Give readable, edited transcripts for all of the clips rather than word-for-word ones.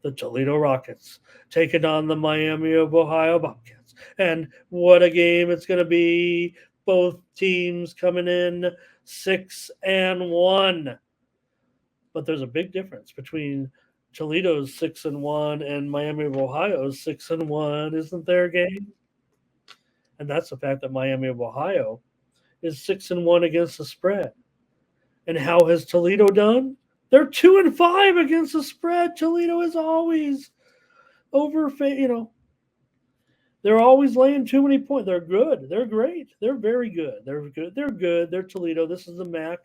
the Toledo Rockets taking on the Miami of Ohio Bobcats. And what a game it's going to be. Both teams coming in 6-1. But there's a big difference between Toledo's 6-1 and Miami of Ohio's 6-1, isn't there, game? And that's the fact that Miami of Ohio is 6-1 against the spread. And how has Toledo done? They're 2-5 against the spread. Toledo is always they're always laying too many points. They're good. They're great. They're very good. They're good. They're good. They're Toledo. This is the MAC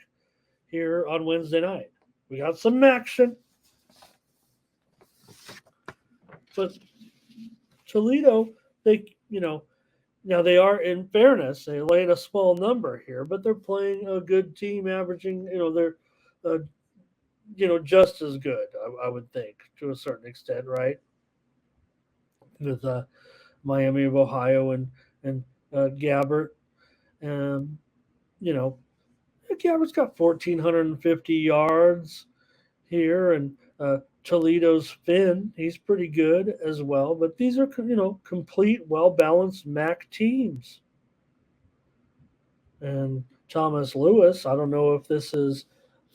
here on Wednesday night. We got some action. But Toledo, now they are, in fairness, they laid a small number here, but they're playing a good team, averaging, they're, just as good, I would think, to a certain extent, right? With Miami of Ohio and Gabbert, and you know, Gabbert's got 1,450 yards here, and Toledo's Finn, he's pretty good as well. But these are complete, well balanced MAC teams. And Thomas Lewis, I don't know if this is.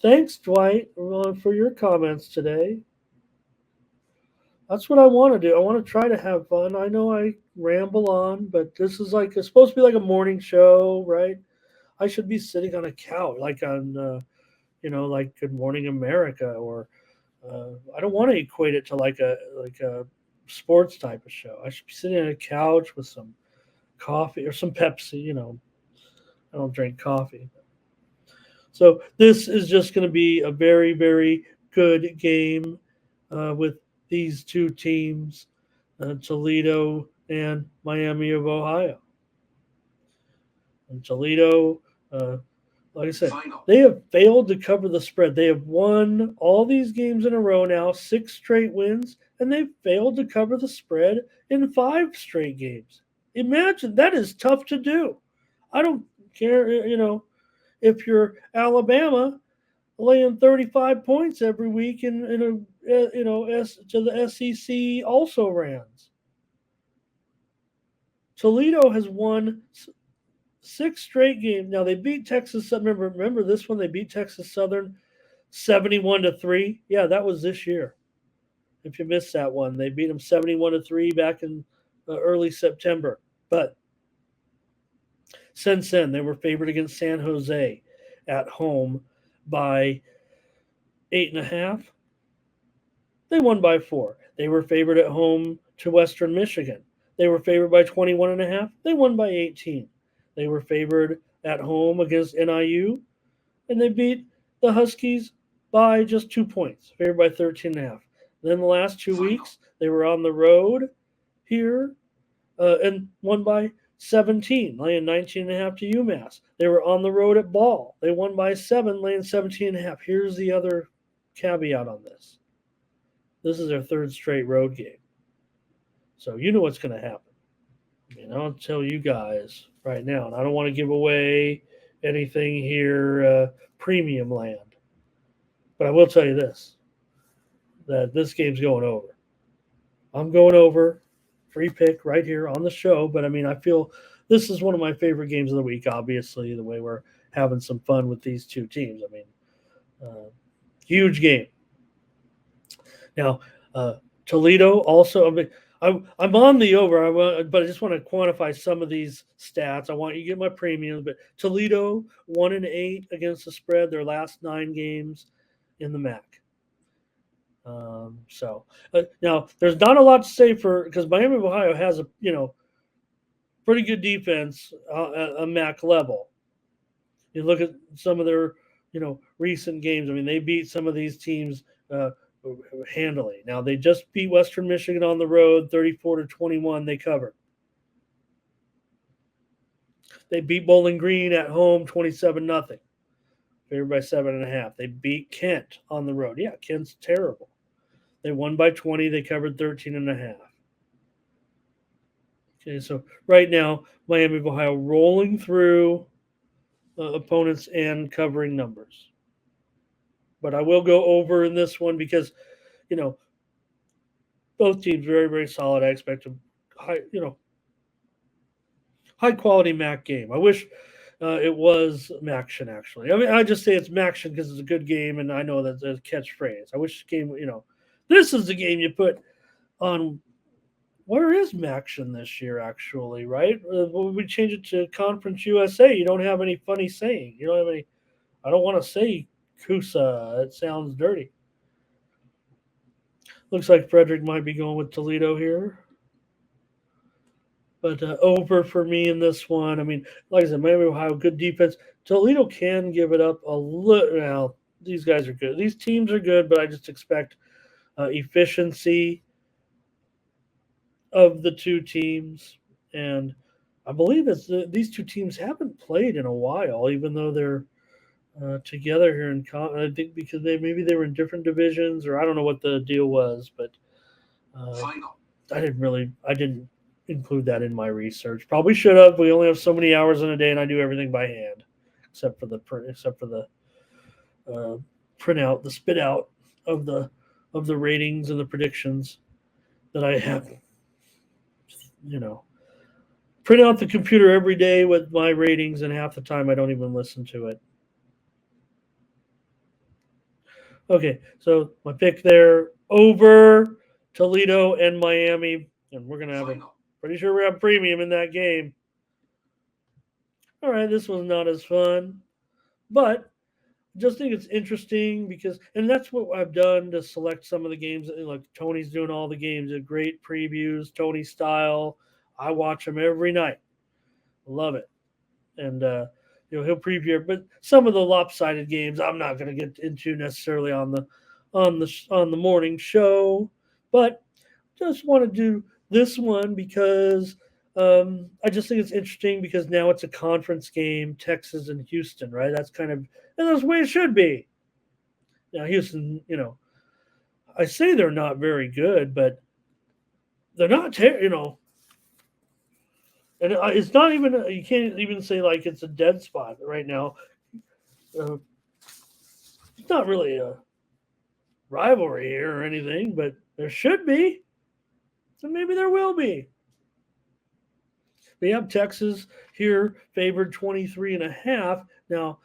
Thanks, Dwight, for your comments today. That's what I want to do. I want to try to have fun. I know I ramble on, but this is it's supposed to be like a morning show, right? I should be sitting on a couch, like on, like Good Morning America, or I don't want to equate it to like a sports type of show. I should be sitting on a couch with some coffee or some Pepsi. I don't drink coffee. So this is just going to be a very, very good game with these two teams, Toledo and Miami of Ohio. And Toledo, like I said, they have failed to cover the spread. They have won all these games in a row now, 6 straight wins, and they've failed to cover the spread in 5 straight games. Imagine, that is tough to do. I don't care, if you're Alabama laying 35 points every week in to the SEC also rans. Toledo has won 6 straight games. Now they beat Texas. Remember this one? They beat Texas Southern 71-3. Yeah, that was this year. If you missed that one, they beat them 71-3 back in early September. But since then, they were favored against San Jose at home by 8.5. They won by 4. They were favored at home to Western Michigan. They were favored by 21.5. They won by 18. They were favored at home against NIU, and they beat the Huskies by just 2 points, favored by 13.5. Then the last 2 weeks, they were on the road here and won by 17, laying 19.5 to UMass. They were on the road at Ball. They won by 7, laying 17.5. Here's the other caveat on this. This is their 3rd straight road game. So you know what's going to happen. I'll tell you guys right now, and I don't want to give away anything here, premium land. But I will tell you this, that this game's going over. I'm going over, free pick right here on the show. But, I feel this is one of my favorite games of the week, obviously, the way we're having some fun with these two teams. Huge game. Now, Toledo also, I'm on the over, but I just want to quantify some of these stats. I want you to get my premiums, but Toledo 1-8 against the spread their last 9 games in the MAC. Now there's not a lot to say because Miami of Ohio has a pretty good defense at a MAC level. You look at some of their recent games. They beat some of these teams handily. Now they just beat Western Michigan on the road 34-21. They covered. They beat Bowling Green at home 27-0. Favored by 7.5. They beat Kent on the road. Yeah, Kent's terrible. They won by 20. They covered 13.5. Okay, so right now Miami of Ohio rolling through opponents and covering numbers. But I will go over in this one because, Both teams very, very solid. I expect a high quality MAC game. I wish it was Maction, actually. I mean, I just say it's Maction because it's a good game, and I know that's a catchphrase. I wish the game, this is the game you put on. Where is Maction this year, actually, right? When we change it to Conference USA, you don't have any funny saying. You don't have any. I don't want to say Kusa. It sounds dirty. Looks like Frederick might be going with Toledo here. But over for me in this one. I mean, like I said, Miami Ohio, good defense. Toledo can give it up a little. Now, these guys are good. These teams are good, but I just expect efficiency of the two teams. And I believe these two teams haven't played in a while, even though they're together here in I think because they were in different divisions, or I don't know what the deal was, but I didn't include that in my research. Probably should have. We only have so many hours in a day, and I do everything by hand, except for the printout, the spit out of the ratings and the predictions that I have. Print out the computer every day with my ratings, and half the time I don't even listen to it. Okay, so my pick there over Toledo and Miami, and we're gonna have pretty sure we have premium in that game. All right, this was not as fun, but just think it's interesting because, and that's what I've done to select some of the games. Like Tony's doing all the games, great previews, Tony style. I watch them every night, love it, and he'll preview. But some of the lopsided games, I'm not going to get into necessarily on the morning show, but just want to do this one because I just think it's interesting because now it's a conference game, Texas and Houston, right? That's the way it should be. Now Houston, I say they're not very good, but they're not, and it's not even you can't even say like it's a dead spot right now. It's not really a rivalry here or anything, but there should be, and maybe there will be. We have Texas here favored 23.5. Now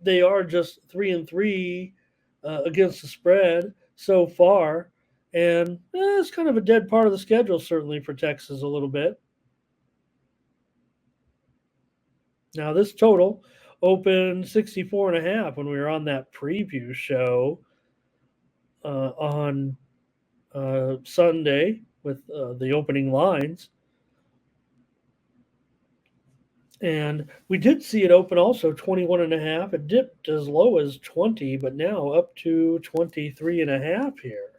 they are just 3-3 against the spread so far, and it's kind of a dead part of the schedule certainly for Texas a little bit. Now this total opened 64.5 when we were on that preview show on Sunday with the opening lines. And we did see it open also 21.5. It dipped as low as 20, but now up to 23.5 here.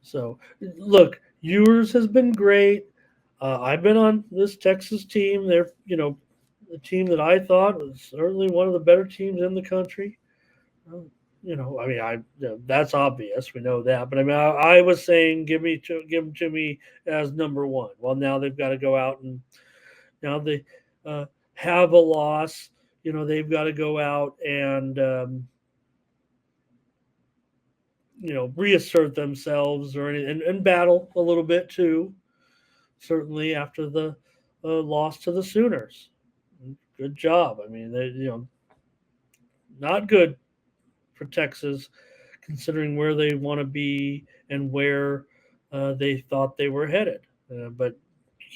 So, look, yours has been great. I've been on this Texas team. They're, the team that I thought was certainly one of the better teams in the country. That's obvious. We know that. But I mean, I was saying give them to me as number one. Well, now they've got to go out and now they have a loss. They've got to go out and reassert themselves and battle a little bit too. Certainly after the loss to the Sooners. Good job. I mean, they not good for Texas considering where they want to be and where they thought they were headed. But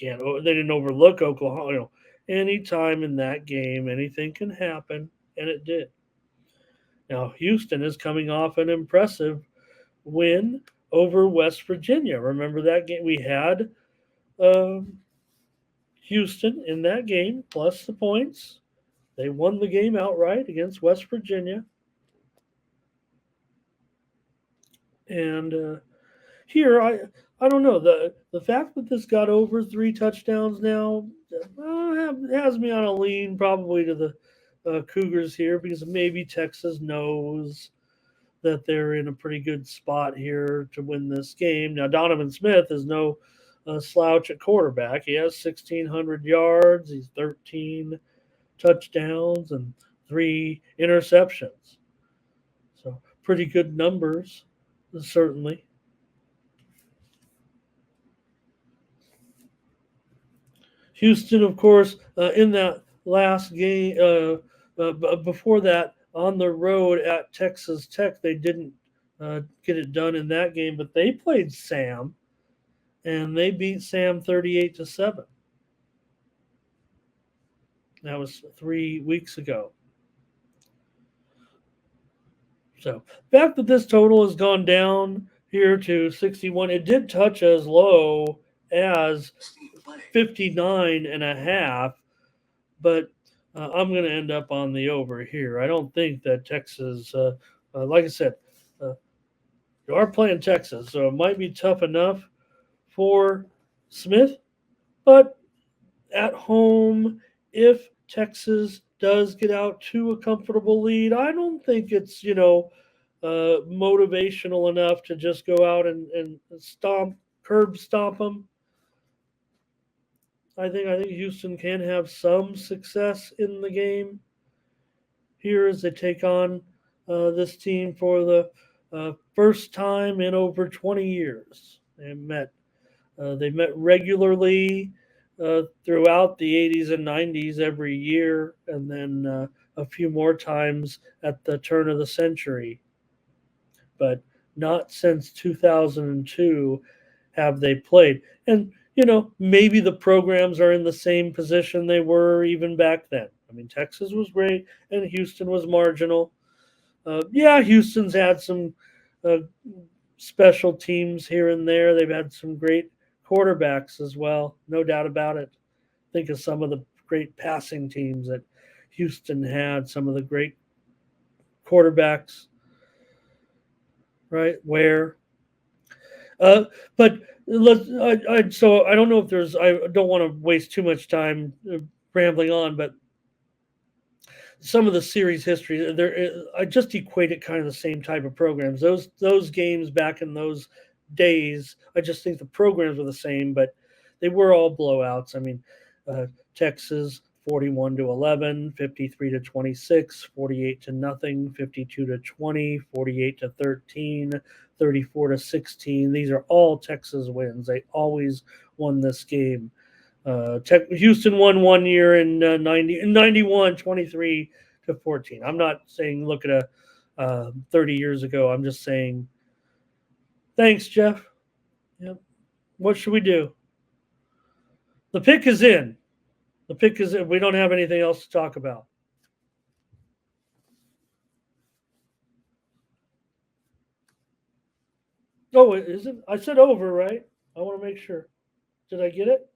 they didn't overlook Oklahoma. Anytime in that game, anything can happen, and it did. Now, Houston is coming off an impressive win over West Virginia. Remember that game? We had Houston in that game, plus the points. They won the game outright against West Virginia. And here, I don't know. The fact that this got over 3 touchdowns now has me on a lean probably to the Cougars here because maybe Texas knows that they're in a pretty good spot here to win this game. Now, Donovan Smith is no slouch at quarterback. He has 1,600 yards. He's 13 touchdowns and 3 interceptions. So pretty good numbers, certainly. Houston, of course, in that last game, before that, on the road at Texas Tech, they didn't get it done in that game, but they played Sam, and they beat Sam 38-7. That was 3 weeks ago. So, the fact that this total has gone down here to 61, it did touch as low as 59.5, but I'm going to end up on the over here. I don't think that Texas, like I said, uh, you are playing Texas, so it might be tough enough for Smith, but at home, if Texas does get out to a comfortable lead, I don't think it's, motivational enough to just go out and curb stomp them. I think Houston can have some success in the game here as they take on this team for the first time in over 20 years. They met regularly throughout the 80s and 90s every year, and then a few more times at the turn of the century. But not since 2002 have they played. And, maybe the programs are in the same position they were even back then. I mean, Texas was great and Houston was marginal. Yeah, Houston's had some uh, special teams here and there. They've had some great quarterbacks as well, no doubt about it. Think of some of the great passing teams that Houston had, some of the great quarterbacks, right? Uh, but so I don't know if there's. I don't want to waste too much time rambling on, but some of the series history there, I just equate it kind of the same type of programs. Those games back in those days, I just think the programs were the same, but they were all blowouts. I mean, Texas 41-11, 53-26, 48-0, 52-20, 48-13, 34-16. These are all Texas wins. They always won this game. Houston won one year in 91, 23-14. I'm not saying look at a 30 years ago. I'm just saying, thanks, Jeff. Yep. What should we do? The pick is in. The pick is in. We don't have anything else to talk about. Oh, is it? I said over, right? I want to make sure. Did I get it?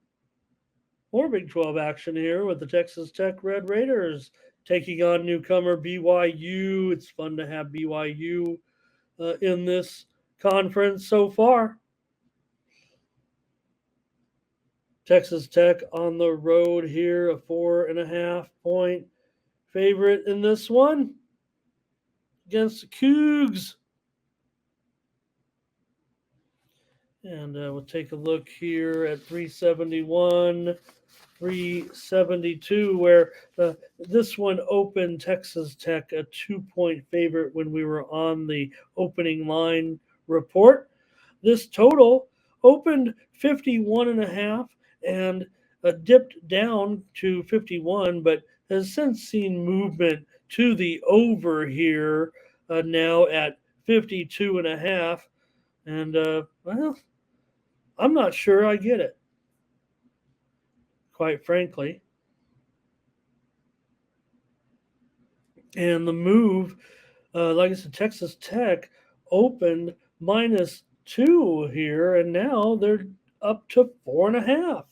More Big 12 action here with the Texas Tech Red Raiders taking on newcomer BYU. It's fun to have BYU in this conference so far. Texas Tech on the road here, a 4.5-point favorite in this one against the Cougs. And we'll take a look here at 371, 372, where this one opened Texas Tech a 2-point favorite when we were on the opening line report. This total opened 51.5 and dipped down to 51, but has since seen movement to the over here now at 52.5. And, well, I'm not sure I get it, quite frankly. And the move, like I said, Texas Tech opened -2 here, and now they're up to 4.5.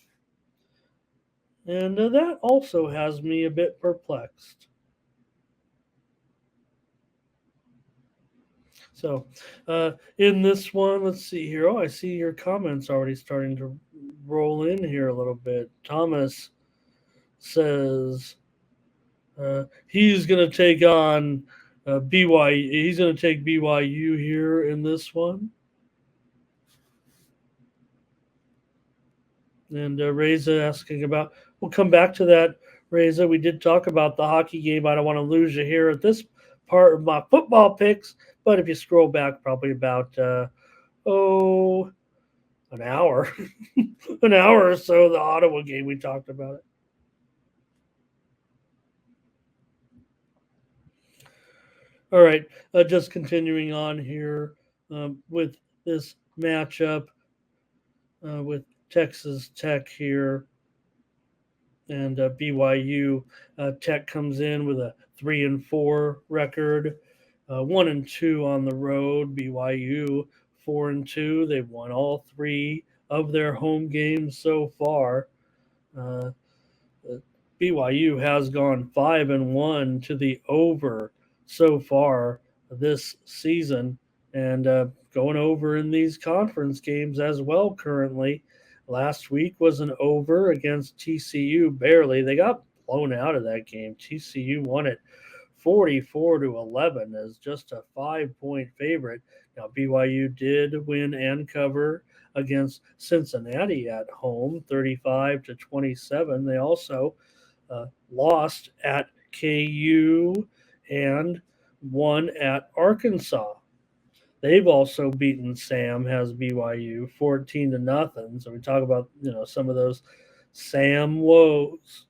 And that also has me a bit perplexed. So, in this one, let's see here. Oh, I see your comments already starting to roll in here a little bit. Thomas says he's going to take on BYU. He's going to take BYU here in this one. And Reza asking about, we'll come back to that, Reza. We did talk about the hockey game. I don't want to lose you here at this part of my football picks. But if you scroll back, probably about, an hour, an hour or so. The Ottawa game, we talked about it. All right, just continuing on here with this matchup with Texas Tech here and BYU. Tech comes in with a 3-4 record, 1-2 on the road. BYU 4-2. They've won all three of their home games so far. Uh, BYU has gone 5-1 to the over so far this season, and going over in these conference games as well. Currently, last week was an over against TCU. Barely, they got blown out of that game. TCU won it 44-11 as just a 5-point favorite. Now BYU did win and cover against Cincinnati at home, 35-27. They also lost at KU and won at Arkansas. They've also beaten Sam, has BYU 14-0. So we talk about some of those Sam woes.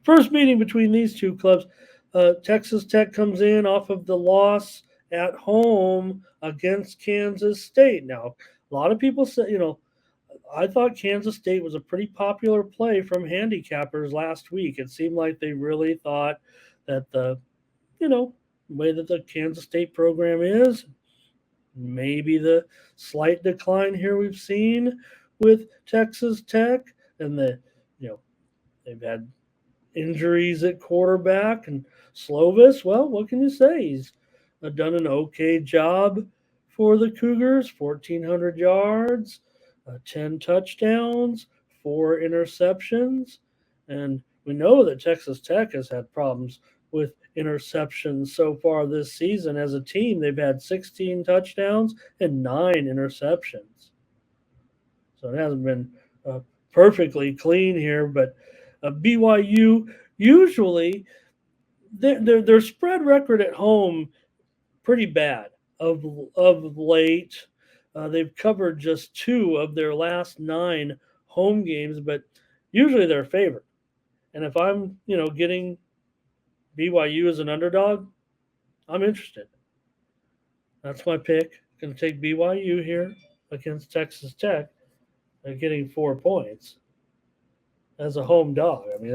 First meeting between these two clubs, Texas Tech comes in off of the loss at home against Kansas State. Now, a lot of people say, I thought Kansas State was a pretty popular play from handicappers last week. It seemed like they really thought that the way that the Kansas State program is, maybe the slight decline here we've seen with Texas Tech, and they've had injuries at quarterback and Slovis. Well, what can you say? He's done an okay job for the Cougars. 1,400 yards, 10 touchdowns, 4 interceptions, and we know that Texas Tech has had problems with interceptions so far this season. As a team, they've had 16 touchdowns and 9 interceptions. So it hasn't been perfectly clean here, but BYU usually their spread record at home pretty bad of late. They've covered just 2 of their last 9 home games, but usually they're favored. And if I'm getting BYU as an underdog, I'm interested. That's my pick. Going to take BYU here against Texas Tech. They're getting 4 points as a home dog. I mean,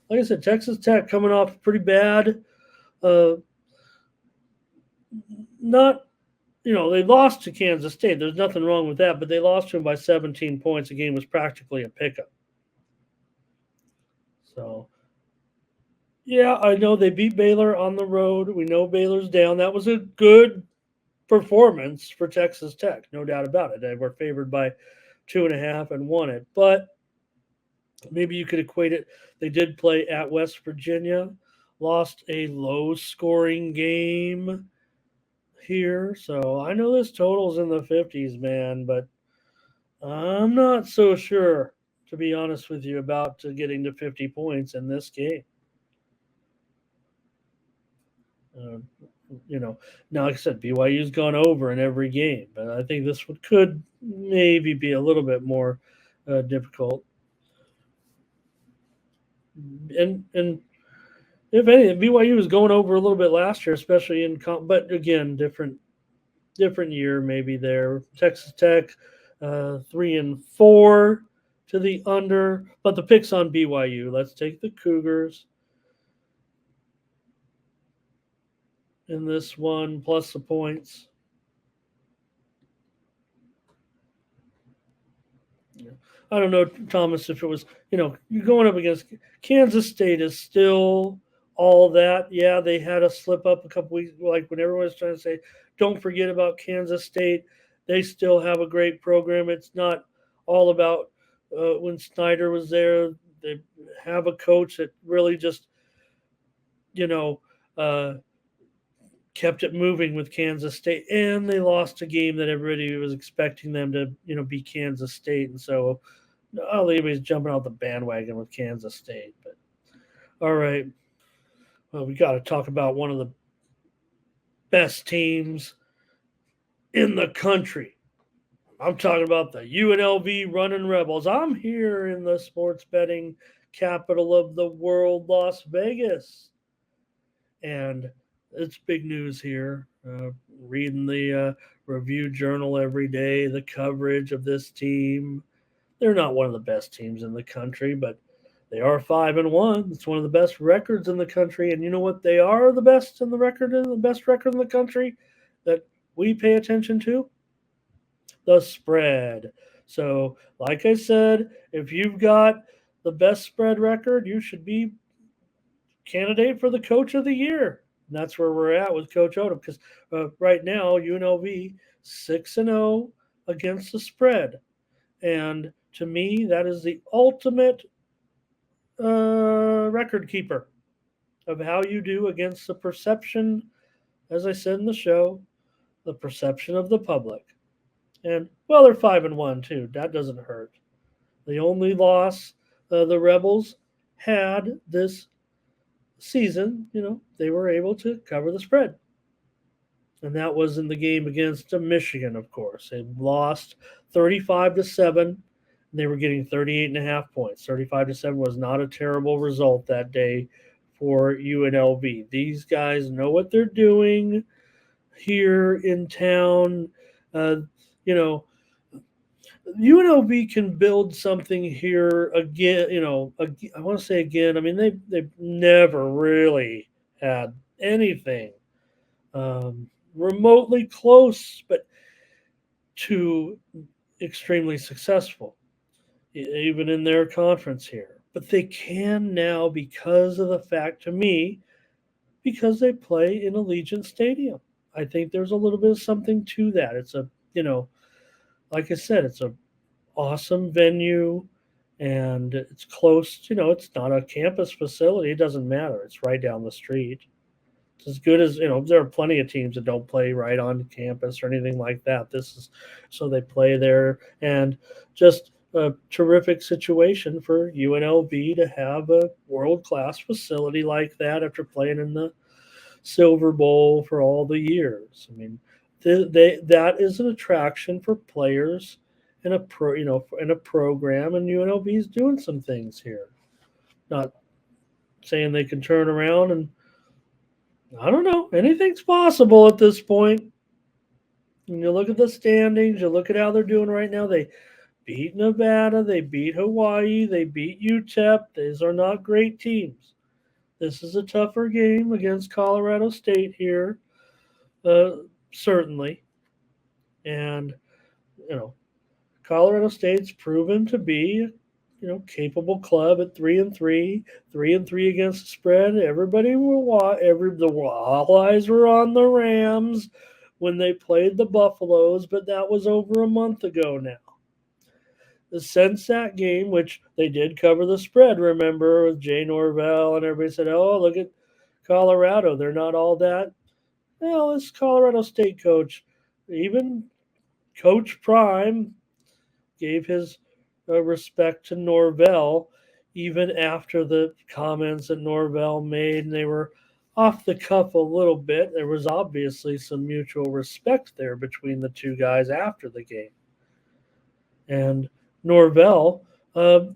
like I said, Texas Tech coming off pretty bad. Not, they lost to Kansas State. There's nothing wrong with that, but they lost to them by 17 points. The game was practically a pickup. So, yeah, I know they beat Baylor on the road. We know Baylor's down. That was a good performance for Texas Tech, no doubt about it. They were favored by 2.5 and won it, but maybe you could equate it. They did play at West Virginia, lost a low-scoring game here. So I know this total's in the 50s, man, but I'm not so sure, to be honest with you, about getting to 50 points in this game. Now, like I said, BYU's gone over in every game, but I think this one could maybe be a little bit more difficult. And if anything, BYU was going over a little bit last year, especially but again, different year maybe there. Texas Tech 3-4 to the under, but the picks on BYU. Let's take the Cougars in this one plus the points. I don't know, Thomas, if it was, you're going up against Kansas State is still all that. Yeah, they had a slip up a couple weeks, like when everyone was trying to say, don't forget about Kansas State. They still have a great program. It's not all about when Snyder was there. They have a coach that really just, kept it moving with Kansas State, and they lost a game that everybody was expecting them to, be Kansas State, and so I don't think anybody's jumping out the bandwagon with Kansas State. But all right, well, we got to talk about one of the best teams in the country. I'm talking about the UNLV running Rebels. I'm here in the sports betting capital of the world, Las Vegas. And it's big news here. Reading the Review Journal every day, the coverage of this team. They're not one of the best teams in the country, but they are 5-1. It's one of the best records in the country. And you know what? They are the best in the best record in the country that we pay attention to? The spread. So, like I said, if you've got the best spread record, you should be candidate for the coach of the year. And that's where we're at with Coach Odom because right now UNLV 6-0 against the spread, and to me that is the ultimate record keeper of how you do against the perception, as I said in the show, the perception of the public. And well, they're 5-1 too. That doesn't hurt. The only loss the Rebels had this season, they were able to cover the spread. And that was in the game against Michigan, of course. They lost 35-7. They were getting 38.5 points. 35-7 was not a terrible result that day for UNLV. These guys know what they're doing here in town. You know, UNLV can build something here again. I want to say again. I mean, they've never really had anything remotely close, but to extremely successful, even in their conference here. But they can now because of the fact, to me, because they play in Allegiant Stadium. I think there's a little bit of something to that. It's like I said, it's a awesome venue and it's close. It's not a campus facility. It doesn't matter. It's right down the street. It's as good as, there are plenty of teams that don't play right on campus or anything like that. This is so they play there, and just a terrific situation for UNLV to have a world-class facility like that after playing in the Silver Bowl for all the years. I mean, that is an attraction for players in in a program, and UNLV is doing some things here. Not saying they can turn around, and I don't know. Anything's possible at this point. When you look at the standings, you look at how they're doing right now. They beat Nevada, they beat Hawaii, they beat UTEP. These are not great teams. This is a tougher game against Colorado State here, certainly. And, Colorado State's proven to be, capable club at 3-3, 3-3 against the spread. Everybody all eyes were on the Rams when they played the Buffaloes, but that was over a month ago now. Since that game, which they did cover the spread, remember, with Jay Norvell, and everybody said, oh, look at Colorado. They're not all that. Well, this Colorado State coach, even Coach Prime, gave his respect to Norvell, even after the comments that Norvell made, and they were off the cuff a little bit. There was obviously some mutual respect there between the two guys after the game. And Norvell, a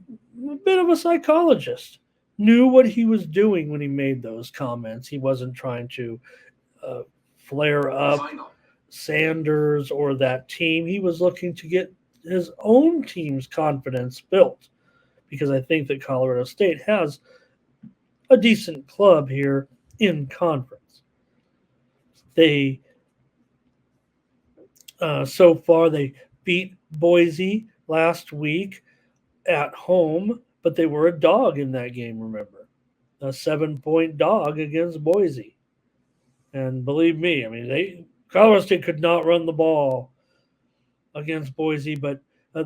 bit of a psychologist, knew what he was doing when he made those comments. He wasn't trying to flare up Sanders or that team. He was looking to get his own team's confidence built, because I think that Colorado State has a decent club here in conference. They so far they beat Boise last week at home, but they were a dog in that game, remember. A 7-point dog against Boise. And believe me, I mean, Colorado State could not run the ball against Boise, but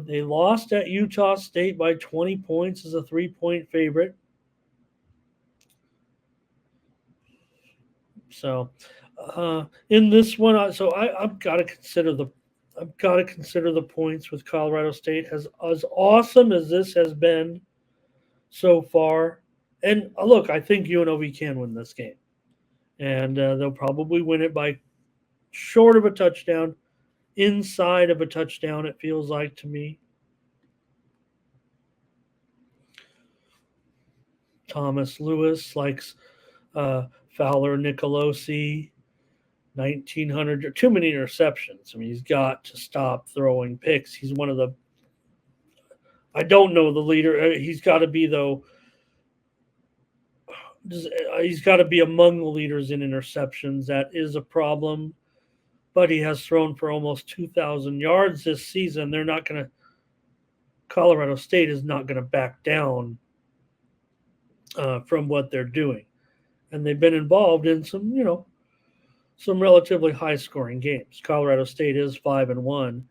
they lost at Utah State by 20 points as a 3-point favorite. So in this one, I've got to consider the points with Colorado State. As awesome as this has been so far, and look, I think UNLV can win this game, and they'll probably win it by short of a touchdown. inside of a touchdown, it feels like to me. Thomas Lewis likes Fowler Nicolosi, 1,900, too many interceptions. I mean, he's got to stop throwing picks. He's one of the, I don't know the leader. He's got to be, though, he's got to be among the leaders in interceptions. That is a problem. But he has thrown for almost 2,000 yards this season. They're not going to, Colorado State is not going to back down from what they're doing. And they've been involved in some relatively high scoring games. Colorado State is 5-1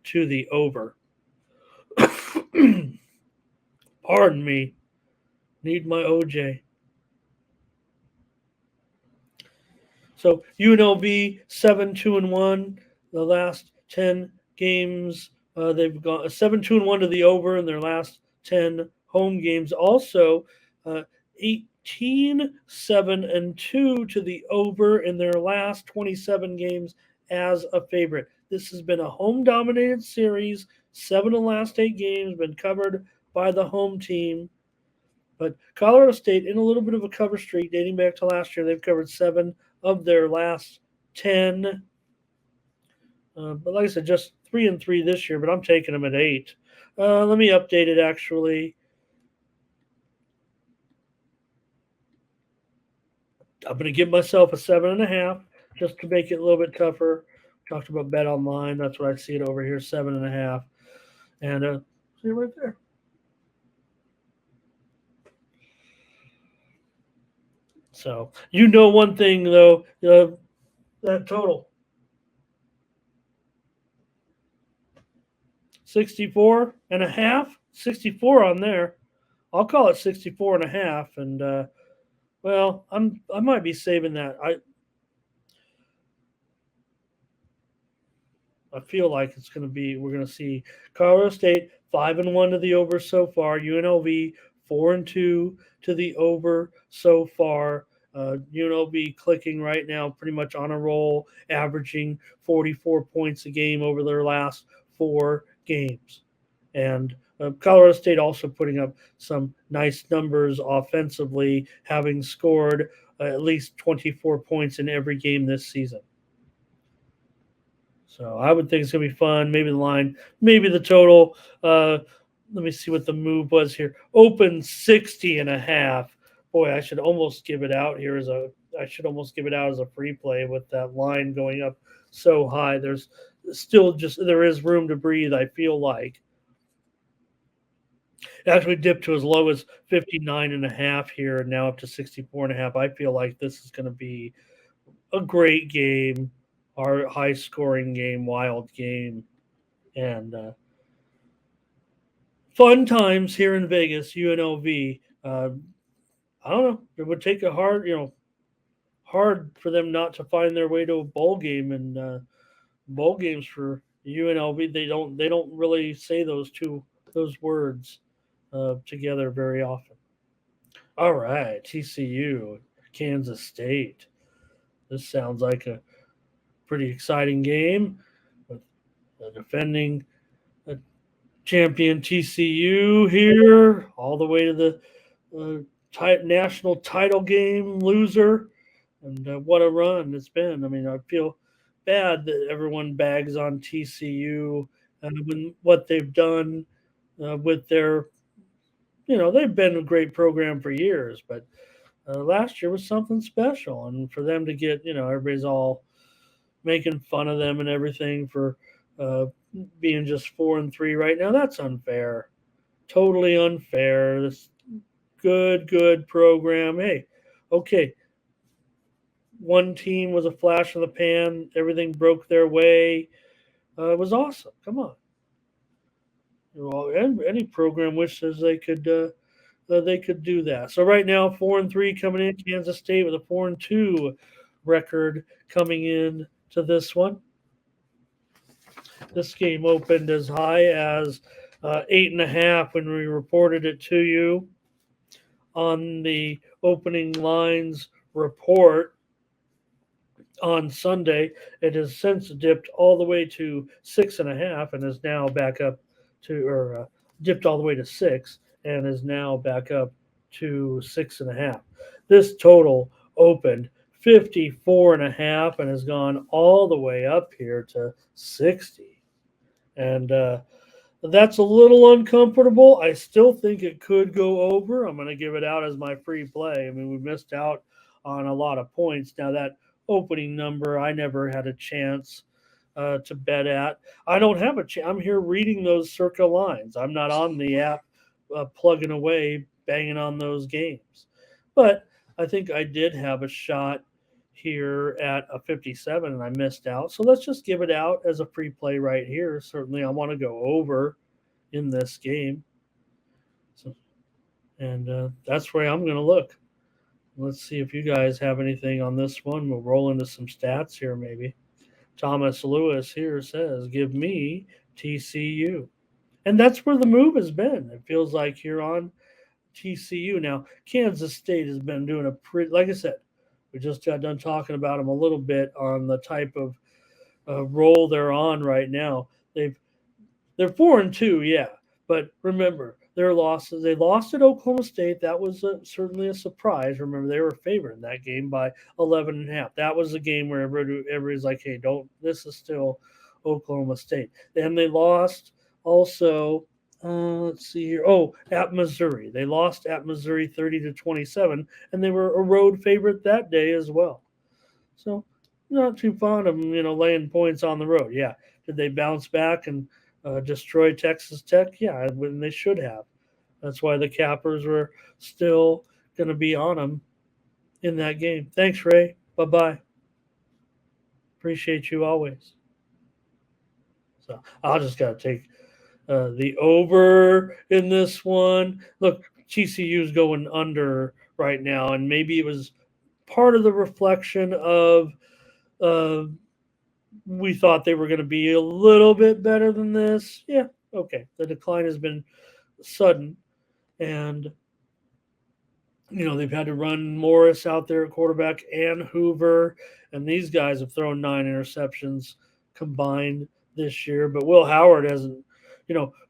to the over. Pardon me. Need my OJ. So UNLV 7-2-1. The last 10 games, they've gone 7-2-1 to the over in their last 10 home games. Also, 18-7-2 to the over in their last 27 games as a favorite. This has been a home-dominated series. 7 of the last 8 games been covered by the home team. But Colorado State in a little bit of a cover streak dating back to last year. They've covered 7 of their last 10. But like I said, just 3-3 this year, but I'm taking them at 8. Let me update it actually. I'm going to give myself a 7.5 just to make it a little bit tougher. Talked about Bet Online. That's what I see it over here, 7.5. And see it right there. So, one thing, though, that total 64.5, 64 on there. I'll call it 64.5. And, well, I might be saving that. I feel like it's going to be, we're going to see Colorado State 5-1 to the over so far, UNLV 4-2 to the over so far. UNLV clicking right now, pretty much on a roll, averaging 44 points a game over their last 4 games. And Colorado State also putting up some nice numbers offensively, having scored at least 24 points in every game this season. So I would think it's going to be fun. Maybe the line, maybe the total. Let me see what the move was here. Open 60.5. Boy, I should almost give it out here as a free play with that line going up so high. There's still there is room to breathe, I feel like. It actually dipped to as low as 59.5 here and now up to 64.5. I feel like this is going to be a great game, our high scoring game, wild game, and fun times here in Vegas, UNLV. I don't know. It would take a hard for them not to find their way to a bowl game, and bowl games for UNLV. They don't really say those words together very often. All right, TCU, Kansas State. This sounds like a pretty exciting game with the defending champion TCU here, all the way to the national title game loser. And what a run it's been. I mean, I feel bad that everyone bags on TCU and what they've done with their, they've been a great program for years, but last year was something special. And for them to get, everybody's all making fun of them and everything for being just 4-3 right now, that's unfair. Totally unfair. This good program. Hey, okay. One team was a flash in the pan. Everything broke their way. It was awesome. Come on. Any program wishes they could do that. So right now, 4-3 coming in. Kansas State with a 4-2 record coming in to this one. This game opened as high as 8.5 when we reported it to you on the opening lines report. On Sunday, it has since dipped all the way to 6.5 and is now back up to, or dipped all the way to 6 and is now back up to 6.5. This total opened 54.5 and has gone all the way up here to 60. And that's a little uncomfortable. I still think it could go over. I'm going to give it out as my free play. I mean, we missed out on a lot of points. Now, that opening number, I never had a chance to bet at. I don't have a chance. I'm here reading those circa lines. I'm not on the app plugging away, banging on those games. But I think I did have a shot here at a 57 and I missed out. So let's just give it out as a free play right here. Certainly, I want to go over in this game. So, and that's where I'm going to look. Let's see if you guys have anything on this one. We'll roll into some stats here, maybe. Thomas Lewis here says, give me TCU. And that's where the move has been. It feels like here on TCU. Now, Kansas State has been doing a pretty, like I said, we just got done talking about them a little bit on the type of role they're on right now. They're 4-2, yeah, but remember their losses. They lost at Oklahoma State. That was certainly a surprise. Remember they were favored in that game by 11.5. That was a game where everybody's like, "Hey, don't. This is still Oklahoma State." Then they lost also. Let's see here. Oh, at Missouri, they lost at Missouri 30-27, and they were a road favorite that day as well. So, not too fond of them, laying points on the road. Yeah, did they bounce back and destroy Texas Tech? Yeah, when they should have. That's why the Cappers were still going to be on them in that game. Thanks, Ray. Bye bye. Appreciate you always. So I'll just got to take the over in this one. Look, TCU's going under right now, and maybe it was part of the reflection of uh, we thought they were going to be a little bit better than this. Yeah, okay. The decline has been sudden, and they've had to run Morris out there at quarterback and Hoover, and these guys have thrown 9 interceptions combined this year. But Will Howard hasn't.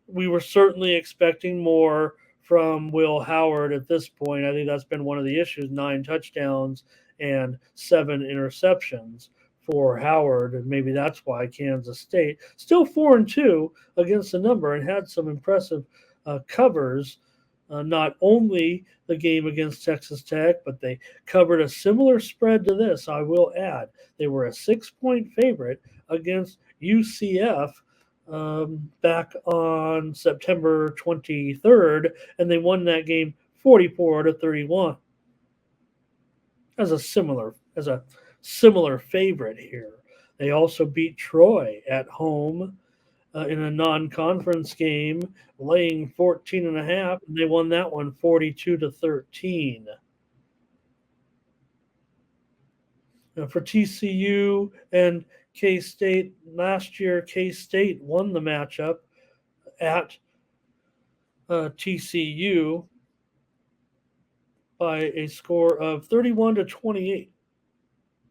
We were certainly expecting more from Will Howard at this point. I think that's been one of the issues: 9 touchdowns and 7 interceptions for Howard, and maybe that's why Kansas State still 4-2 against the number and had some impressive covers. Not only the game against Texas Tech, but they covered a similar spread to this. I will add they were a 6-point favorite against UCF back on September 23rd, and they won that game 44-31. As a similar favorite here. They also beat Troy at home in a non-conference game, laying 14.5, and they won that one 42-13. Now for TCU and K-State, last year K-State won the matchup at TCU by a score of 31-28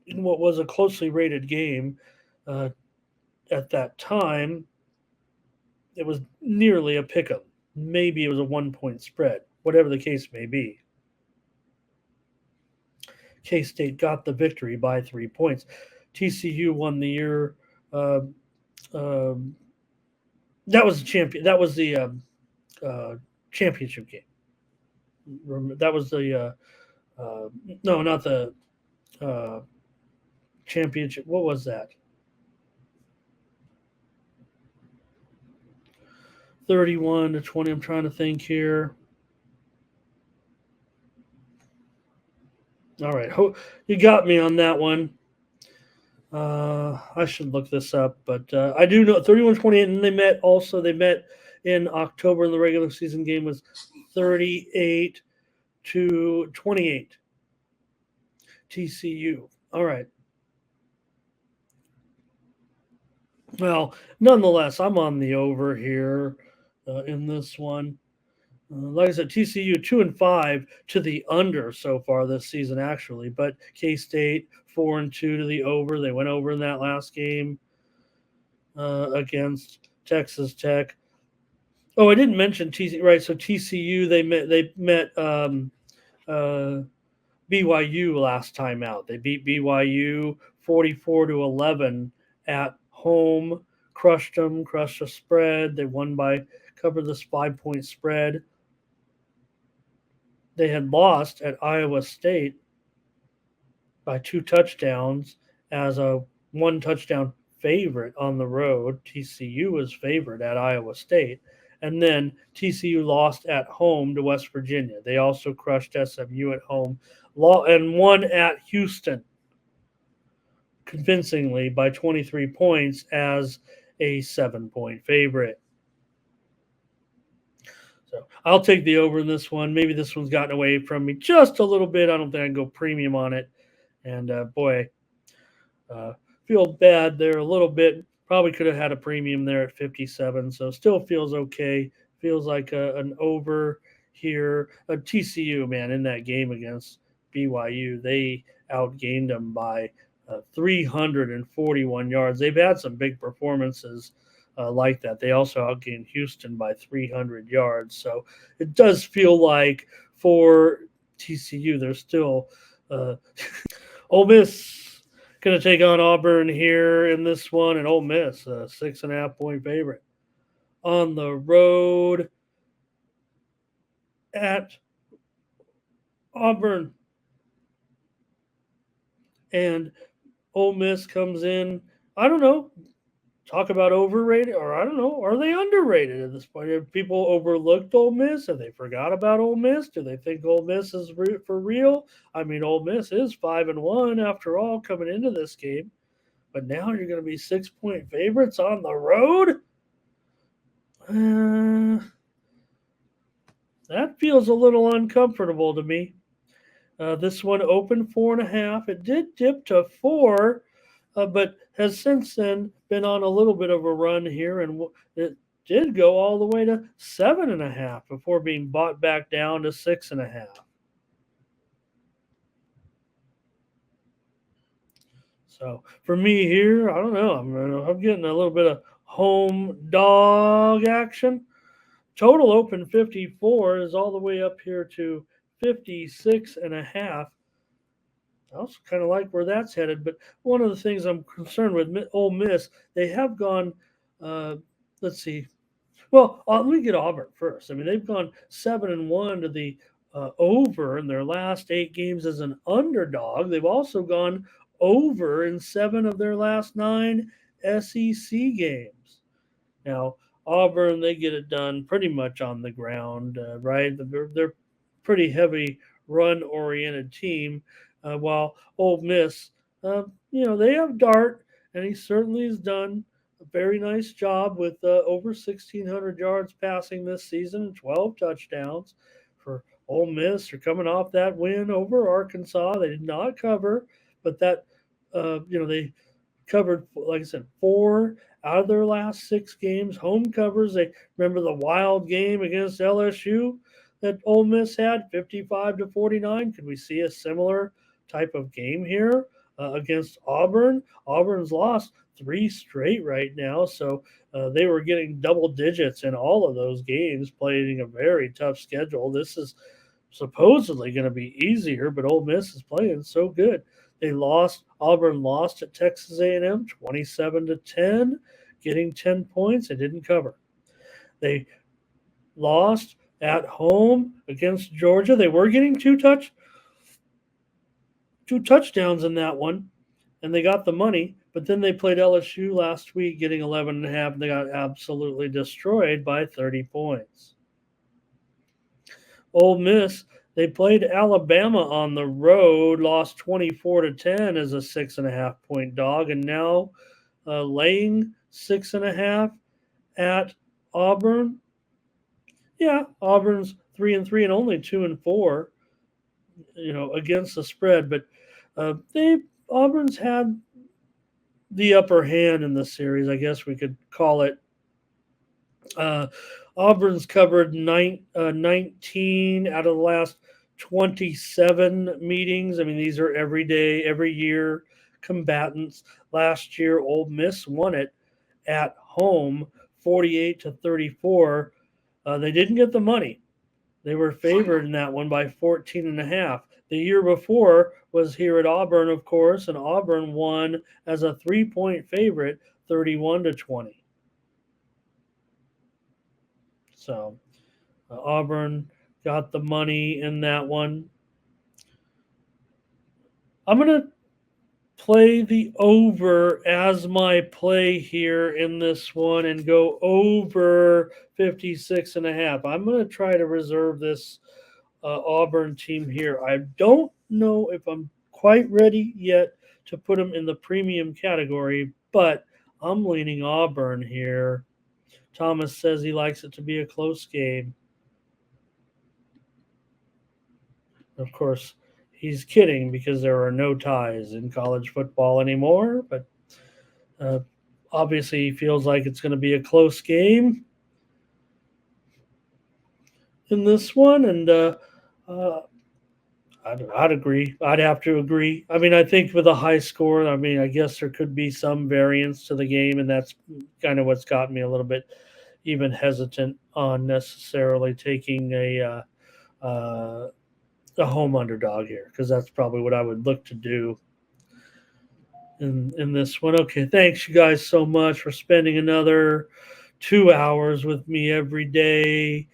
in what was a closely rated game at that time. It was nearly a pick'em. Maybe it was a 1-point spread, whatever the case may be. K-State got the victory by 3 points. TCU won the year. That was the champion. That was the championship game. That was the no, not the championship. What was that? 31-20. I'm trying to think here. All right, you got me on that one. I should look this up, but I do know 31-28, and they met in October, and the regular season game was 38-28. TCU. All right. Well, nonetheless, I'm on the over here in this one. Like I said, TCU 2-5 to the under so far this season, actually. But K State 4-2 to the over. They went over in that last game against Texas Tech. Oh, I didn't mention TCU. Right, so TCU they met BYU last time out. They beat BYU 44-11 at home. Crushed them, crushed the spread. They won by covered this 5-point spread. They had lost at Iowa State by 2 touchdowns as a 1 touchdown favorite on the road. TCU was favored at Iowa State. And then TCU lost at home to West Virginia. They also crushed SMU at home and won at Houston convincingly by 23 points as a 7-point favorite. So I'll take the over in this one. Maybe this one's gotten away from me just a little bit. I don't think I can go premium on it. And boy, feel bad there a little bit. Probably could have had a premium there at 57. So still feels okay. Feels like an over here. TCU, man, in that game against BYU, they outgained them by 341 yards. They've had some big performances like that. They also outgained Houston by 300 yards. So it does feel like for TCU, they're still Ole Miss going to take on Auburn here in this one, and Ole Miss, a 6.5-point favorite on the road at Auburn. And Ole Miss comes in, I don't know, talk about overrated, or I don't know, are they underrated at this point? Have people overlooked Ole Miss? Have they forgot about Ole Miss? Do they think Ole Miss is for real? I mean, Ole Miss is 5-1 after all coming into this game, but now you're going to be 6-point favorites on the road. That feels a little uncomfortable to me. This one opened 4.5. It did dip to 4. But has since then been on a little bit of a run here, and it did go all the way to 7.5 before being bought back down to 6.5. So for me here, I don't know. I'm getting a little bit of home dog action. Total open 54 is all the way up here to 56.5. I also kind of like where that's headed. But one of the things I'm concerned with Ole Miss, they have gone, let's see. Well, let me get Auburn first. I mean, they've gone 7-1 to the over in their last 8 games as an underdog. They've also gone over in 7 of their last 9 SEC games. Now, Auburn, they get it done pretty much on the ground, right? They're pretty heavy run-oriented team, while Ole Miss, they have Dart, and he certainly has done a very nice job with over 1,600 yards passing this season and 12 touchdowns. For Ole Miss, they're coming off that win over Arkansas. They did not cover, but that, they covered, like I said, 4 out of their last 6 games. Home covers. They remember the wild game against LSU that Ole Miss had, 55-49. Could we see a similar type of game here against Auburn? Auburn's lost 3 straight right now, so they were getting double digits in all of those games, playing a very tough schedule. This is supposedly going to be easier, but Ole Miss is playing so good. Auburn lost at Texas A&M 27-10, getting 10 points. They didn't cover. They lost at home against Georgia. They were getting 2 touchdowns in that one, and they got the money. But then they played LSU last week, getting 11.5, and they got absolutely destroyed by 30 points. Ole Miss, they played Alabama on the road, lost 24-10 as a 6.5-point dog, and now laying 6.5 at Auburn. Yeah, Auburn's 3-3 and only 2-4, against the spread. But Auburn's had the upper hand in the series, I guess we could call it. Auburn's covered 19 out of the last 27 meetings. I mean, these are every day, every year combatants. Last year, Ole Miss won it at home, 48-34. They didn't get the money. They were favored in that one by 14 and a half. The year before was here at Auburn, of course, and Auburn won as a 3-point favorite, 31-20. So Auburn got the money in that one. I'm going to play the over as my play here in this one and go over 56 and a half. I'm going to try to reserve this Auburn team here. I don't know if I'm quite ready yet to put them in the premium category, but I'm leaning Auburn here. Thomas says he likes it to be a close game. Of course, he's kidding because there are no ties in college football anymore, but uh, obviously he feels like it's going to be a close game in this one, and uh, I'd agree. I'd have to agree. I mean, I think with a high score, I mean, I guess there could be some variance to the game, and that's kind of what's got me a little bit even hesitant on necessarily taking a home underdog here because that's probably what I would look to do in this one. Okay, thanks you guys so much for spending another 2 hours with me every day.